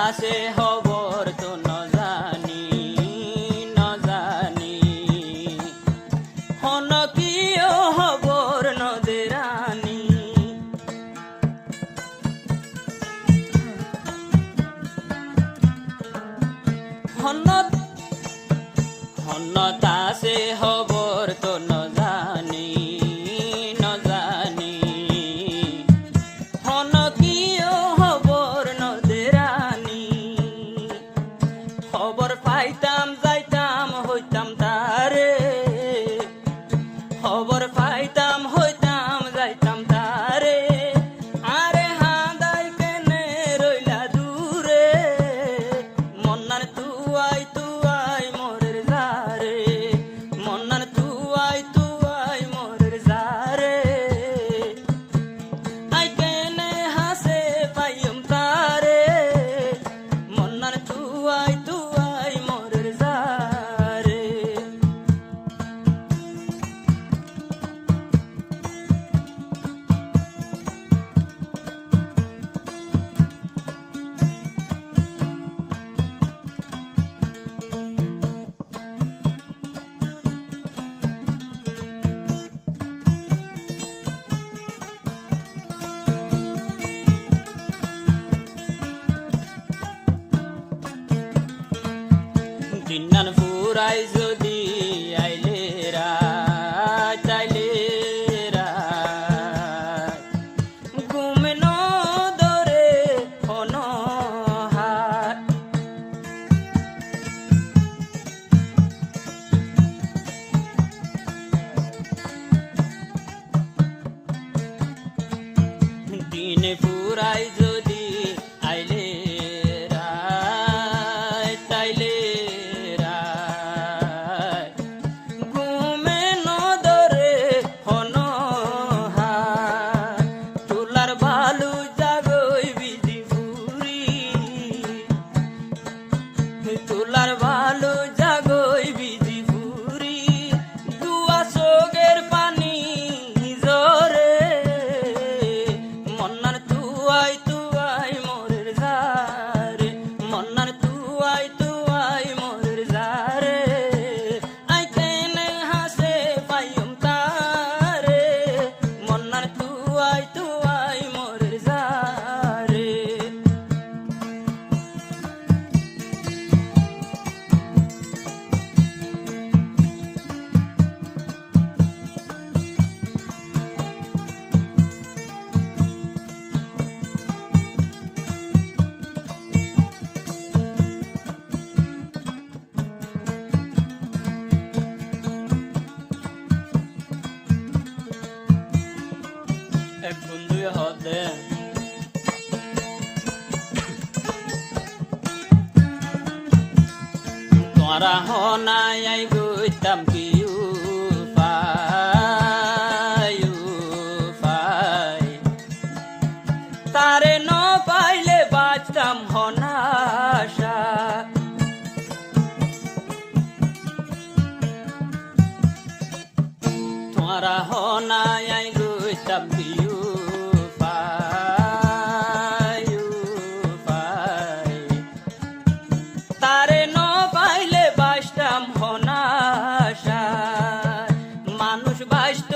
আছে খবর তো ন জানি হন কিয় খবর নদেরানি হনত আছে খবর তো ন জানি হন কিয় খবর নদেরানি খবর পাইতাম যাইতাম হইতাম তারে খবর পাইতাম হইতাম যাইতাম তারে আরে হাঁদাই কেনে রইলা দূরে মন্নার তুয়াই মোরের যারে মন্নার তুয়াই মোরের যারে আই কেনে হাসে পাইম তারে মন্নার তুয়াই মোরের যারে দিনান ফুরাই যদি আইলে চাইলে ঘুমে ন ধরে হন হাত দিনে ফুরাই যদি আইলে চাইলে ঘুমে ন ধরে হন হাত তোলার ভালু জাগই বিধি ফুরি তোলার ভালু জাগই বিধি ফুরি দুয়া চোখের পানি জরে মন্নার তুয়াই মোরের যারে মন্নার তুয়াই মোরের যারে আই কেনে হাসে পাইম তারে মন্নার তুয়াই মোরের যারে এক বন্ধু হদে তোরা হনাই আই গইতাম কি উপায় তারে ন পাইলে বাঁচতাম হনাশা তোরা হনাই আই গইতাম কি তারে ন পাইলে বাঁচতাম হনাশা মানুষ বাঁচত